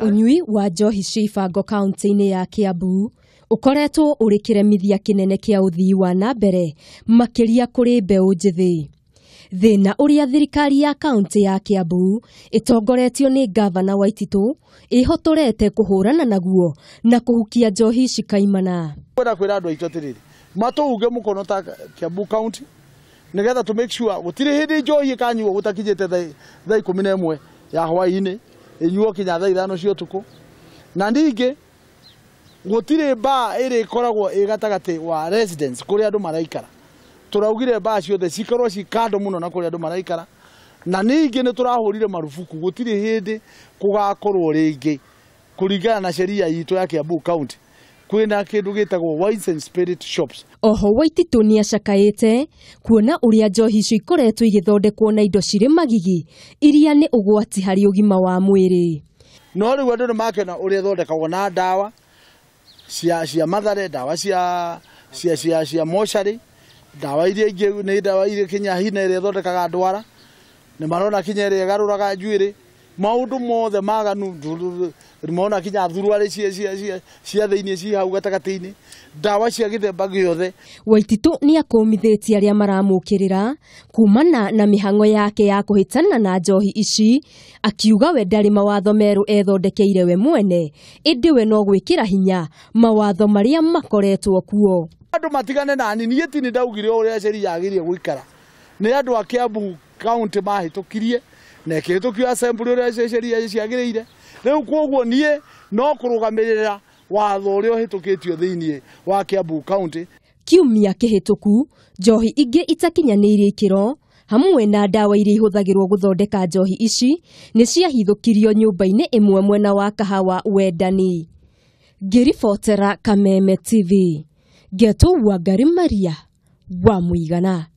Unyui wa njohi cia ibango kaunti-ini ya Kiambu ukoretwo uri kiremithia kinene kia uthii wa na mbere makiria kuri mbeu njithi. Thina uria thirikari ya kaunti ya Kiambu itongoretio ni Ngavana Waititu ihotorete kuhurana naguo na kuhukia njohi cikaimana. Kwenda kwira andu aitu atiriri matuuge mukono ta Kiambu county nigetha to make sure gutire hindi njohi ikanyuo gutakijite thaa 11 ya hwaini inyuo kinya thaa 5 cia utuku na ningi gutire ba iri koragwo igatagati wa residents kuri andu maraikara turaugire ba ciothe cikorwo cikando muno na kuri andu maraikara na ningi ni turahurire marufuku gutire hindi kugakorwo ringi kuringana na sheria yitu ya Kiambu county kwina kindu gitagwo wines and spirit shops. Oho Waititu ni acakaite kuona uria njohi icio ikoretwo igithondekwo na indo ciri magigi iria ni ugwati hari ugima wa mwiri. No riu andu ni makena uria thondekagwo na dawa cia mathare, dawa cia moshari, dawa iria ingi ni dawa iria kinyahina iria thondekaga ndwara ni marona kinya iria garuraga njuiri maundu mothe maganu rimona kinya thurwari cia thiini ci hau gatagati-ini dawa cia githemba giothe. Waititu ni akomithitie aria maramukirira kumana na mihang'o yake ya kuhitana na njohi ici akiuga we ndari mawatho meru ethondekeire we mwene indi we no gwikira hinya mawatho maria makoretwo kuo. Andu matigane na nie ti ni ndaugire uria sheria yagirie guikara ni andu a Kiambu county mahitukirie na kihitukio assembly uria sheria ciagiriire riu koguo nie no kurugamirira watho uria uhitukitio thiini wa Kiambu county. Kiumia kihituku njohi ingi itakinyaniire ikiro hamwe na dawa iria ihuthagirwo guthondeka njohi ici ni ciahithukirio nyumba-ini imwe mwena wa kahawa wendani. Ngiribotera Kameme TV Geto wa Maria wa Muigana.